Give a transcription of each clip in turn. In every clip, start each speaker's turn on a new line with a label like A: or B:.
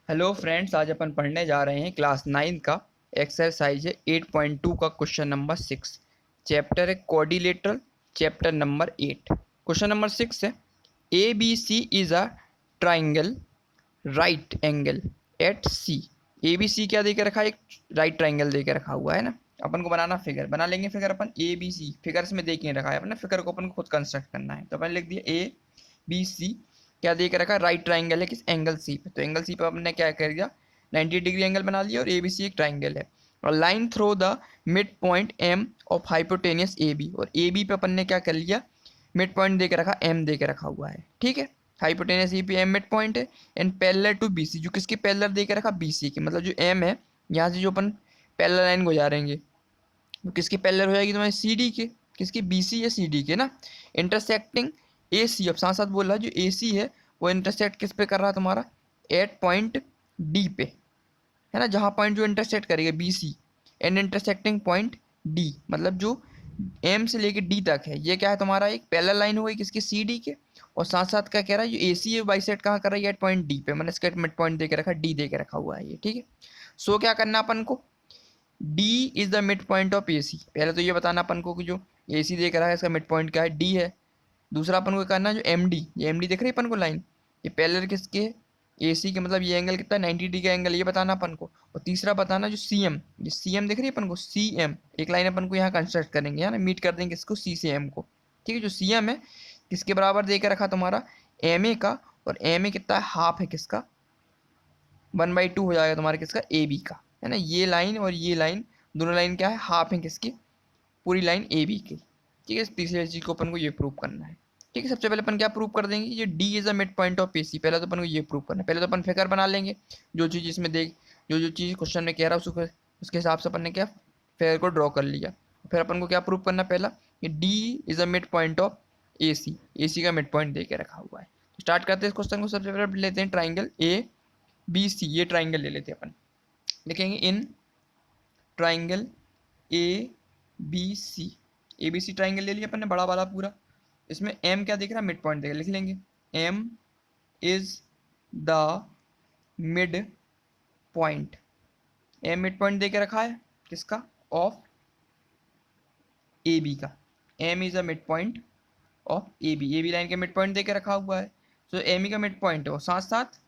A: Hello friends, आज अपन पढ़ने जा रहे हैं क्लास 9 का एक्सरसाइज है 8.2 का क्वेश्चन नंबर 6। चैप्टर है coordinator, chapter number 8। Question number 6 है A B C is a triangle right angle at C. A B C क्या देके रखा है? एक राइट ट्राइंगल देके रखा हुआ है ना। अपन को बनाना फिगर बना लेंगे। फिगर अपन ए बी सी फिगर्स में देख नहीं रखा है अपने फिगर को, अपन को खुद कंस्ट्रक्ट करना है। तो अपन लिख दिया ए बी सी क्या दे के रखा है? राइट ट्राइंगल है किस एंगल सी पे। तो एंगल सी पे हमने क्या कर दिया? 90 डिग्री एंगल बना लिया और ए बी सी एक ट्राइंगल है। और line through the mid point M of hypotenuse A B. और ए बी पे अपन ने क्या कर लिया? मिड पॉइंट दे के रखा, एम दे के रखा हुआ है। ठीक है, hypotenuse A P M mid point है and parallel to B C. जो किसके पैरेलल दे के रखा? बी सी की। मतलब जो एम है यहाँ से जो अपन पैरेलल लाइन गुजारेंगे तो किसकी पैरेलल हो जाएगी? तुम्हारी सी डी के। किसकी? बी सी या सी डी के ना। इंटरसेक्टिंग ए सी। अब साथ साथ बोल रहा है जो ए सी है वो इंटरसेक्ट किस पे कर रहा है तुम्हारा? एट पॉइंट डी पे, है ना। जहाँ पॉइंट जो इंटरसेक्ट करेगा B C and intersecting point D, मतलब जो एम से लेके डी तक है, ये क्या है तुम्हारा? एक पैरेलल लाइन हो गई किसकी? सी डी के। और साथ साथ क्या कह रहा है? जो ए सी है बाइसेक्ट कहाँ कर रहा है? एट पॉइंट डी पे। मैंने इसका मिड पॉइंट दे के रखा, डी दे के रखा हुआ है ये। ठीक है, सो क्या करना अपन को? D is the mid point of A C. पहले तो ये बताना अपन को कि जो ए सी देख रहा है इसका मिड पॉइंट क्या है? डी है। दूसरा अपन को करना है जो एम डी, ये एम डी दिख रही है अपन को लाइन, ये पैरेलल किसके? ए सी के। मतलब ये एंगल कितना है? 90 डिग्री का एंगल, ये बताना अपन को। और तीसरा बताना जो सी एम, ये सी एम दिख रही है अपन को, सी एम एक लाइन अपन को यहाँ कंस्ट्रक्ट करेंगे, है ना। मीट कर देंगे इसको सी से एम को। ठीक है, जो सी एम है किसके बराबर दे के रखा तुम्हारा? एम ए का। और एम ए कितना है? हाफ है किसका? 1/2 हो जाएगा तुम्हारा किसका? ए बी का, है ना। ये लाइन और ये लाइन दोनों लाइन क्या है? हाफ है किसकी? पूरी लाइन ए बी की। ठीक है, इस तीसरी चीज को अपन को ये प्रूव करना है। ठीक है, सबसे पहले अपन क्या प्रूव कर देंगे? ये D is a mid point of A C. पहले तो अपन को ये प्रूव करना है। पहले तो अपन फिगर बना लेंगे, जो चीज इसमें देख, जो चीज क्वेश्चन में कह रहा है उसको, उसके हिसाब से अपन ने क्या फिगर को ड्रॉ कर लिया। फिर अपन को क्या प्रूव करना? पहला ये D is a mid point of A C. A C का मिड पॉइंट दे के रखा हुआ है। स्टार्ट करते हैं इस क्वेश्चन को। सबसे पहले लेते हैं ट्राइंगल ए बी सी। ये ट्राइंगल ले लेते हैं अपन। लिखेंगे in triangle A B C. A B C triangle ले लिया अपन ने बड़ा वाला पूरा। इसमें एम क्या दिख रहा है? मिड पॉइंट देख, लिख लेंगे M is the mid point. M mid point दे के रखा है किसका? ऑफ ए बी का। M is a mid point of A B. A B line के मिड पॉइंट दे के रखा हुआ है। तो एम ई का मिड पॉइंट है और साथ साथ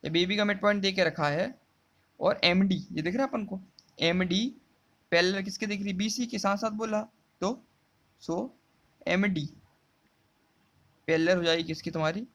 A: जब ए बी का मिड पॉइंट दे के रखा है और एम डी ये दिख रहा है अपन को। एम डी पैरेलल किसके दिख रही? बी सी के। साथ साथ बोला तो सो एम डी पैरेलल हो जाएगी किसकी? तुम्हारी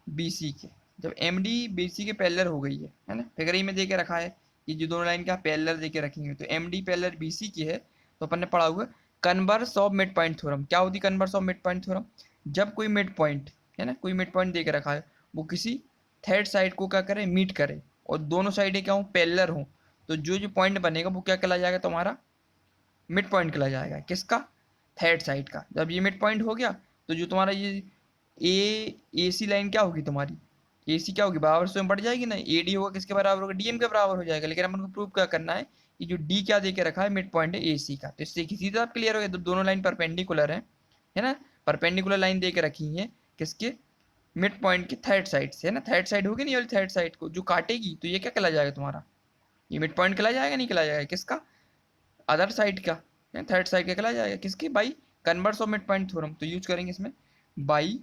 A: बी सी के। जब एम डी बी सी के पैरेलल हो गई है ना। फिगर ही में दे के रखा है कि जो दोनों लाइन का पैरेलल दे के रखेंगे तो M D parallel B C की है। तो अपन ने पढ़ा हुआ converse of mid point theorem. क्या होती converse of mid point theorem? जब कोई मिड पॉइंट, है ना, कोई मिड पॉइंट दे के रखा है वो किसी थर्ड साइड को क्या करे? मीट करे। और दोनों साइडें क्या हो? पैरेलल हो। तो जो जो पॉइंट बनेगा वो क्या कहला जाएगा? तुम्हारा मिड पॉइंट कहला जाएगा। किसका? थर्ड साइड का। जब ये मिड पॉइंट हो गया तो जो तुम्हारा ये ए सी लाइन क्या होगी तुम्हारी? ए सी क्या होगी? बराबर से बढ़ जाएगी ना। ए डी होगा किसके बराबर होगा? डी एम के बराबर हो जाएगा। लेकिन अपन को प्रूव क्या करना है कि जो डी क्या दे के रखा है? मिड पॉइंट है ए सी का। तो इससे किसी तरह क्लियर हो गया। तो दोनों लाइन परपेंडिकुलर है ना। परपेंडिकुलर लाइन दे के रखी है किसके? मिड पॉइंट की थर्ड साइड से, है ना। थर्ड साइड होगी नहीं वाली थर्ड साइड को जो काटेगी तो ये क्या कहला जाएगा तुम्हारा? ये मिड पॉइंट कहला जाएगा नहीं कहला जाएगा? किसका? अदर साइड का, थर्ड साइड का कहला जाएगा किसकी? By converse of mid point theorem. तो यूज करेंगे इसमें by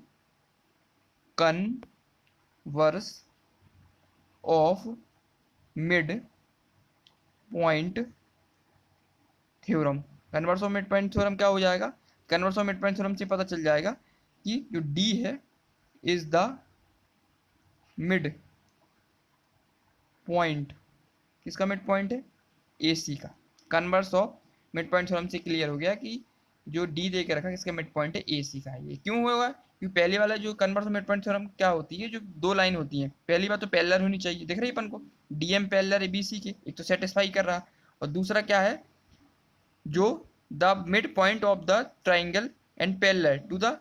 A: converse of mid point theorem. Converse of mid point theorem क्या हो जाएगा? Converse of mid point theorem से पता चल जाएगा कि जो डी है इज द मिड पॉइंट। किसका मिड पॉइंट है? ए सी का। Converse of mid point theorem से क्लियर हो गया कि जो डी दे के रखा किसका मिड पॉइंट है? ए सी का है। ये क्यों होगा? क्योंकि पहले वाला जो converse of mid point theorem क्या होती है? जो दो लाइन होती है, पहली बात तो पैरेलल होनी चाहिए, दिख रही है अपन को डी एम पैरेलल है बी सी के, एक तो सेटिस्फाई कर रहा। और दूसरा क्या है? जो the mid point of the triangle and parallel to the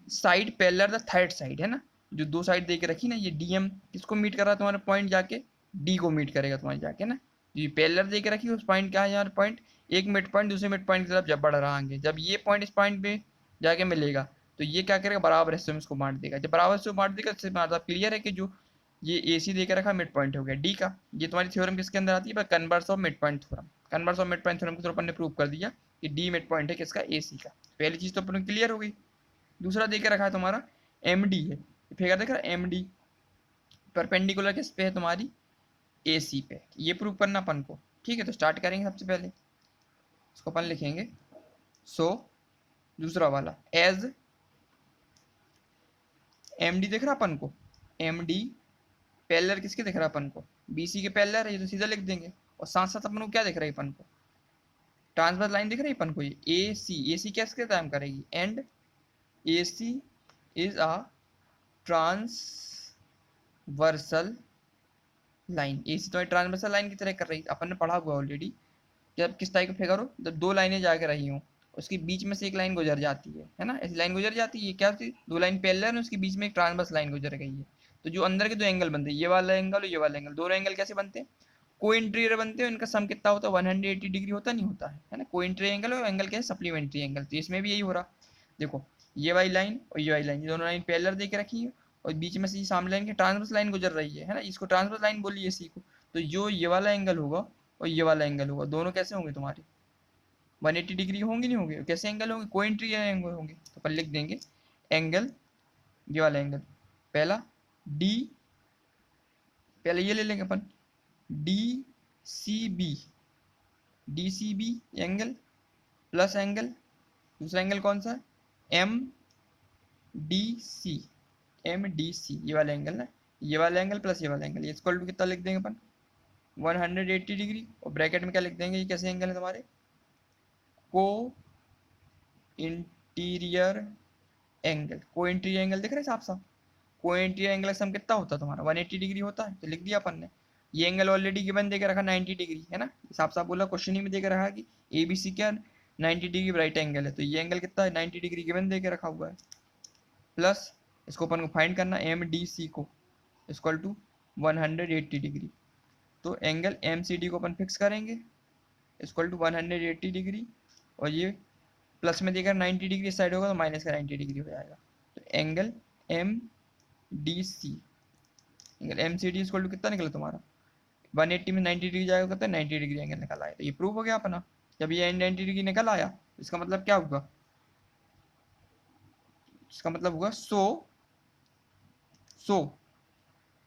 A: side parallel the third side, है ना। जो दो साइड दे के रखी ना, ये डी एम किसको मीट कर रहा है? तुम्हारा पॉइंट जाके डी को मीट करेगा तुम्हारे जाके ना। ये पैरेलल दे के रखी उस पॉइंट क्या है? यार पॉइंट एक मिड पॉइंट दूसरे मिड पॉइंट की तरफ जब बढ़ रहा आगे, जब ये पॉइंट इस पॉइंट पे जाके मिलेगा तो ये क्या करेगा? बराबर हिस्से में इसको बांट देगा। जब बराबर हिस्से में बांट देगा इससे मतलब क्लियर है कि जो ये ए सी देकर रखा, मिड पॉइंट हो गया डी का। ये तुम्हारी थ्योरम किसके अंदर आती है? Converse of mid point theorem. Converse of mid point theorem के थ्रू अपन ने प्रूव कर दिया कि डी मिड पॉइंट है किसका? ए सी का। पहली चीज तो अपन क्लियर हो गई। दूसरा देकर रखा है तुम्हारा एम डी है, फिगर देख रहा है एम डी परपेंडिकुलर किस पे है? तुम्हारी ए सी पे। ये प्रूव करना अपन को, ठीक है। तो स्टार्ट करेंगे सबसे पहले, इसको अपन लिखेंगे सो दूसरा वाला एज एम डी दिख रहा अपन को, एम डी पैरेलल किसके दिख रहा है अपन को? बी सी के पैरेलल है, ये तो सीधा लिख देंगे। और साथ साथ अपन को क्या दिख रहा है अपन को? ट्रांसवर्स लाइन दिख रही है अपन को, ये ए सी कैसे काम करेगी? And A C is a transversal line. A C तो ट्रांसवर्सल लाइन की तरह कर रही है, अपन ने पढ़ा हुआ ऑलरेडी। जब किस टाइप का फिगर हो, जब दो लाइनें जाकर रही हूँ, उसके बीच में से एक लाइन गुजर जाती है ना, ऐसी लाइन गुजर जाती है। क्या होती है? दो लाइन पैरेलल है, उसके बीच में एक ट्रांसवर्स लाइन गुजर गई है। तो जो अंदर के दो एंगल बनते हैं, ये वाला एंगल और ये वाला एंगल, दोनों एंगल कैसे बनते हैं? को इंटीरियर बनते हैं। इनका सम कितना होता है? 180 डिग्री होता नहीं होता है ना? को इंटीरियर एंगल और एंगल क्या है? Supplementary angle. तो इसमें भी यही हो रहा। देखो ये वाली लाइन और ये वाली लाइन, ये दोनों लाइन पैरेलल दे के रखी है, और बीच में से सामने लाइन की ट्रांसवर्स लाइन गुजर रही है ना, इसको ट्रांसवर्स लाइन बोलिए इसी को। तो जो ये वाला एंगल होगा और ये वाला एंगल होगा, दोनों कैसे होंगे तुम्हारे? 180 डिग्री होंगे नहीं होंगे? कैसे एंगल होंगे? को इंटीरियर एंगल होंगे। तो अपन लिख देंगे एंगल, ये वाला एंगल पहला डी, पहले ये ले लेंगे अपन D C B, D C B angle plus angle, दूसरा एंगल कौन सा है? M D C, M D C, ये वाला एंगल ना, ये वाला एंगल प्लस ये वाला एंगल, ये इक्वल टू कितना लिख देंगे अपन? 180 डिग्री। और ब्रैकेट में क्या लिख देंगे? ये कैसे एंगल है तुम्हारे? को इंटीरियर एंगल। को इंटीरियर एंगल दिख रहा है साफ साफ? को इंटीरियर एंगल का सम कितना होता है तुम्हारा? 180 डिग्री होता है। तो लिख दिया अपन ने। ये एंगल ऑलरेडी गिवन देकर रखा 90 डिग्री है ना, साफ साफ बोला क्वेश्चन ही में देकर रखा कि ए बी सी क्या 90 डिग्री राइट एंगल है। तो ये एंगल कितना है? 90 डिग्री गिवन देकर रखा हुआ है। प्लस इसको अपन को फाइंड करना एम डी सी को इक्वल टू 180 डिग्री। तो एंगल एम सी डी को अपन फिक्स करेंगे इक्वल टू 180 डिग्री, और ये प्लस में देकर 90 डिग्री साइड होगा तो माइनस का 90 डिग्री हो जाएगा। तो angle M D C, angle M C D equal to कितना निकला तुम्हारा? 180 में 90 डिग्री जाएगा, कितना? 90 डिग्री एंगल निकल आया। तो ये प्रूव हो गया अपना। जब ये 90 डिग्री निकल आया, इसका मतलब क्या होगा? इसका मतलब होगा सो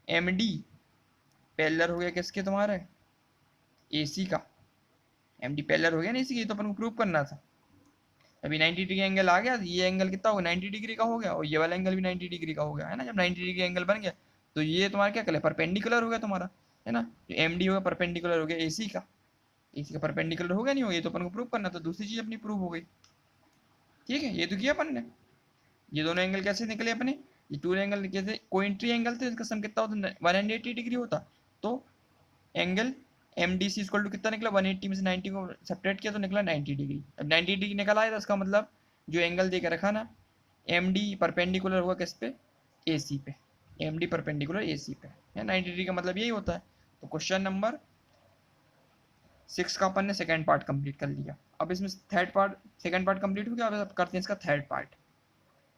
A: एम डी पैरेलल हो गया किसके? तुम्हारे ए सी का। एम डी पैरेलल हो गया ना इसी की, तो अपन को प्रूव करना था। अभी 90 डिग्री एंगल आ गया, ये एंगल कितना होगा? 90 डिग्री का हो गया, और ये वाला एंगल भी 90 डिग्री का हो गया है ना। जब 90 डिग्री एंगल बन गया, तो ये तुम्हारा क्या कलर? परपेंडिकुलर हो गया तुम्हारा, है ना। तो एम डी होगा परपेंडिकुलर हो गया एसी का, एसी का परपेंडिकुलर हो गया नहीं हो? ये तो अपन को प्रूव करना था। दूसरी चीज अपनी प्रूव हो गई, ठीक है। ये तो किया अपन ने। ये दोनों एंगल कैसे निकले अपने? ये टू एंगल कैसे? कोइंट्री एंगल थे, इसका सम कितना होता? 180 डिग्री होता। तो angle M D C equal to कितना निकला? 180 में से 90 को सेपरेट किया तो निकला 90 डिग्री। अब 90 डिग्री निकल आया, तो इसका मतलब जो एंगल देकर रखा ना, एम डी परपेंडिकुलर हुआ किस पे? ए सी पे। एम डी परपेंडिकुलर ए सी पे है। 90 डिग्री का मतलब यही होता है। तो क्वेश्चन नंबर 6 का अपन ने सेकेंड पार्ट कंप्लीट कर लिया। अब इसमें third part, second part complete हो गया। अब करते हैं इसका third part.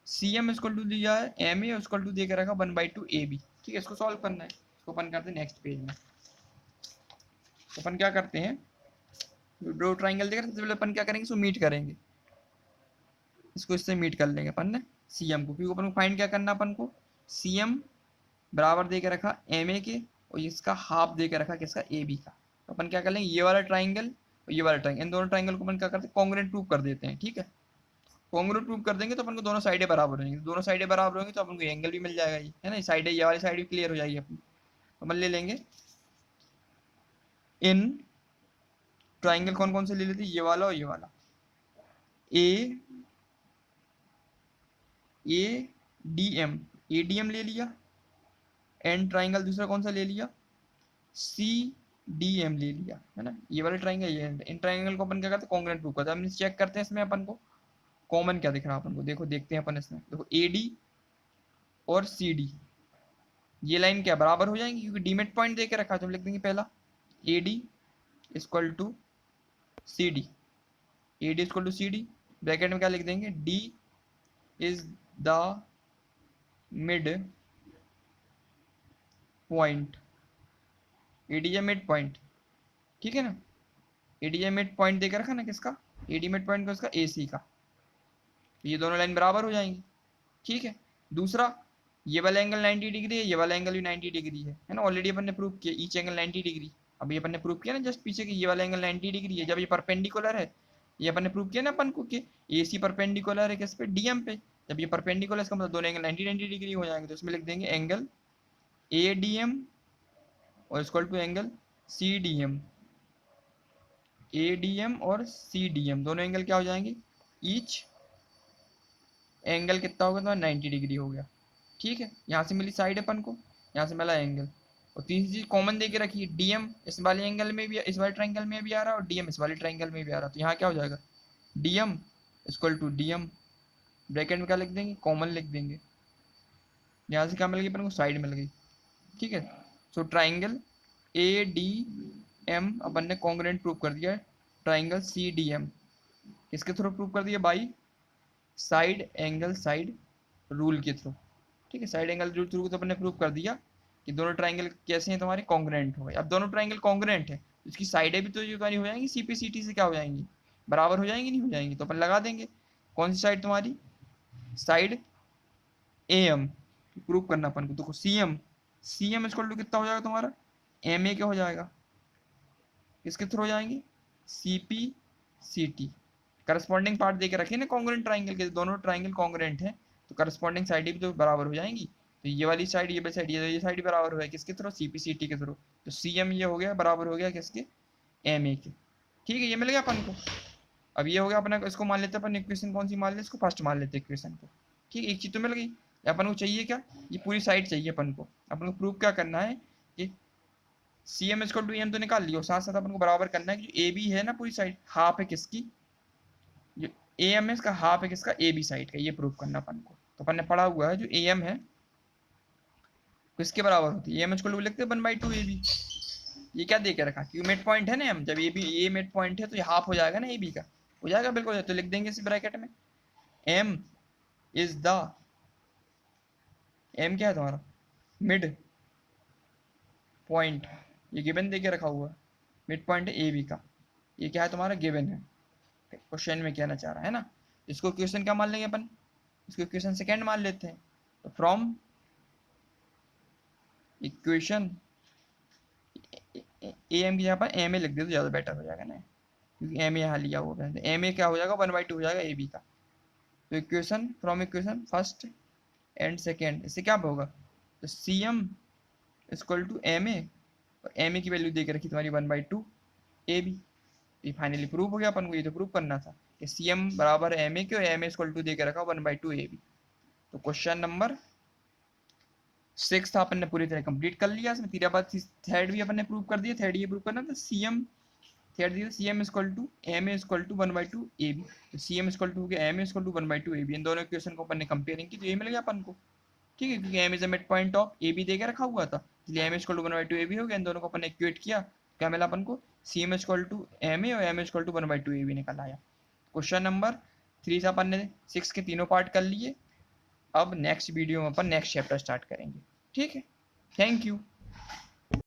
A: C M equal to दिया है एम ए इक्वल टू देकर रखा 1/2 ए बी, ठीक है। इसको सॉल्व करना है। इसको अपन करते हैं नेक्स्ट पेज में। तो अपन क्या करते हैं, दो ट्राइंगल देकर सबसे पहले अपन क्या करेंगे? इसको मीट करेंगे, इसको इससे मीट कर लेंगे अपन ने सी एम को, क्योंकि अपन को फाइंड क्या करना? अपन को सी एम बराबर दे के रखा एम ए के, और इसका हाफ दे के रखा किसका? ए बी का। तो अपन क्या कर लेंगे? ये वाला ट्राइंगल और ये वाला ट्राइंगल, इन दोनों ट्राइंगल को अपन क्या करते हैं? कॉन्ग्रुएंट प्रूव कर देते हैं, ठीक है। कॉन्ग्रुएंट प्रूव कर देंगे तो अपन को दोनों साइडें बराबर होंगी। दोनों साइडें बराबर होंगी तो अपन को एंगल भी मिल जाएगा, ये है ना। साइड ये वाली साइड भी क्लियर हो जाएगी अपनी। तो अपन ले लेंगे इन ट्राइंगल कौन कौन से ले लेते हैं? ये वाला और ये वाला। A D M, A D M ले लिया। एन ट्राइंगल दूसरा कौन सा ले लिया? सी डी एम ले लिया, है ना। ये वाला ट्राइंगल, ये इन ट्राइंगल को अपन क्या करते हैं? कॉन्ग्रुएंट प्रूव करते हैं। हम चेक करते हैं इसमें अपन को कॉमन क्या दिख रहा है अपन को। देखो देखते हैं अपन इसमें। देखो ए डी और सी डी, ये लाइन क्या बराबर हो जाएंगी? क्योंकि डीमेट पॉइंट दे के रखा है, तो हम लिख देंगे पहला A D equal to C D, A D equal to C D. Bracket में क्या लिख देंगे? D is the mid point, AD है मिड पॉइंट, ठीक है ना। एडी है मिड पॉइंट देकर रखा ना किसका, एडी मिड पॉइंट का, उसका AC का। ये दोनों लाइन बराबर हो जाएंगी, ठीक है। दूसरा, ये वाला एंगल 90 डिग्री है, ये वाला एंगल भी 90 डिग्री है ना। ऑलरेडी अपन ने प्रूव किया ईच एंगल 90 डिग्री। अब ये अपन ने प्रूव किया ना जस्ट पीछे कि ये वाला एंगल 90 डिग्री है, जब ये परपेंडिकुलर है। ये अपन ने प्रूव किया ना अपन को कि AC परपेंडिकुलर है किस पे, DM पे। जब ये परपेंडिकुलर है इसका मतलब दोनों एंगल 90 डिग्री हो जाएंगे। तो इसमें लिख देंगे एंगल ADM और equal to angle CDM। ADM और CDM दोनों एंगल क्या हो जाएंगे, ईच एंगल कितना होगा तो 90 डिग्री हो गया, ठीक है। यहाँ से मिली साइड अपन को, यहाँ से मिला एंगल। और तीसरी चीज कॉमन दे के रखी, DM इस वाले एंगल में भी, इस वाले ट्रायंगल में भी आ रहा है और DM इस वाले ट्रायंगल में भी आ रहा है। तो यहाँ क्या हो जाएगा, DM equal to DM, bracket में क्या लिख देंगे, कॉमन लिख देंगे। यहाँ से क्या मिल गई अपन को, साइड मिल गई, ठीक है। सो ट्राइंगल ADM अपन ने कॉन्ग्रुएंट प्रूव कर दिया है। ट्राइंगल CDM किसके थ्रू प्रूव कर दिया, by side angle side rule के थ्रू, ठीक है। साइड एंगल रूल थ्रू तो अपन ने प्रूव कर दिया कि दोनों ट्राइंगल कैसे हैं तुम्हारे, कॉन्ग्रुएंट हो गए। अब दोनों ट्राइंगल कॉन्ग्रुएंट है, इसकी साइडें भी तो जो तुम्हारी हो जाएंगी CP/CT से क्या हो जाएंगी, बराबर हो जाएंगी, नहीं हो जाएंगी। तो अपन लगा देंगे कौन सी साइड तुम्हारी, साइड AM प्रूव करना अपन को। देखो CM इक्वल टू कितना हो जाएगा तुम्हारा, MA क्या हो जाएगा, किसके थ्रू हो जाएंगे, CP/CT। करस्पॉन्डिंग पार्ट देके रखे ना कॉन्ग्रुएंट ट्राइंगल के, दोनों ट्राइंगल कॉन्ग्रुएंट है तो करस्पॉन्डिंग साइड भी तो बराबर हो जाएंगी। तो ये वाली साइड, ये वाली साइड, ये साइड बराबर हो गया किसके थ्रू, CP/CT के थ्रू। तो CM ये हो गया बराबर हो गया किसके, MA के, ठीक है। ये मिल गया अपन को। अब ये हो गया अपना, इसको मान लेते हैं अपन इक्वेशन, कौन सी मान लेते, इसको फर्स्ट मान लेते हैं इक्वेशन को, ठीक है। एक चीज तो मिल गई। अपन को चाहिए क्या, ये पूरी साइड चाहिए अपन को। अपन को प्रूव क्या करना है कि CM इक्वल टू AM तो निकाल लियो, साथ साथ अपन को बराबर करना है कि जो AB है ना पूरी साइड, हाफ है किसकी, जो AM है इसका हाफ है किसका, AB साइड का। ये प्रूव करना अपन को। तो अपन ने पढ़ा हुआ है जो AM है किसके बराबर होती है, AM इक्वल टू लिखते हैं 1/2 AB। ये क्या दे के रखा, क्योंकि मिड पॉइंट है ना M, जब ये मिड पॉइंट है तो ये हाफ हो जाएगा ना AB का, हो जाएगा बिल्कुल। तो लिख देंगे इसी ब्रैकेट में M इज द, M क्या है तुम्हारा, मिड पॉइंट। ये गिवन दे के रखा हुआ है, मिड पॉइंट है AB का। ये क्या है तुम्हारा, गिवन है, क्वेश्चन में कहना चाह रहा है ना। इसको क्वेश्चन क्या मान लेंगे अपन, इसको क्वेश्चन सेकंड मान लेते हैं। तो फ्रॉम इक्वेशन AM की जगह पर MA लिख दे तो ज़्यादा बेटर हो जाएगा ना, क्योंकि MA यहाँ लिया हुआ है। तो MA क्या हो जाएगा, 1/2 हो जाएगा AB का। तो equation from equation first and second, इससे क्या होगा, तो CM इक्वल टू MA, और MA की वैल्यू दे के रखी तुम्हारी 1/2 AB। ये फाइनली प्रूव हो गया अपन को। ये तो प्रूव करना था कि CM बराबर MA के और MA इक्वल टू दे के रखा 1/2 AB। तो क्वेश्चन नंबर 6 था अपन ने पूरी तरह कंप्लीट कर लिया। इसमें तीसरा बात, थर्ड भी अपन ने प्रूव कर दिया। थर्ड ये प्रूव करना था CM, थर्ड दिया CM equal to MA equal to 1/2 AB। तो CM इक्वल टू हो गया MA इक्वल टू 1/2 AB। इन दोनों इक्वेशन को अपन ने कंपेयरिंग की तो ये मिल गया अपन को, ठीक है। क्योंकि M is the mid point of AB दे के रखा हुआ था, इसलिए M इक्वल टू 1/2 AB हो गया। इन दोनों को अपन ने इक्वेट किया, क्या मिला अपन को, CM इक्वल टू MA और MA इक्वल टू 1/2 AB निकल आया। क्वेश्चन नंबर 3 से अपन ने 6 के तीनों पार्ट कर लिए। अब नेक्स्ट वीडियो में अपन नेक्स्ट चैप्टर स्टार्ट करेंगे, ठीक है। Thank you.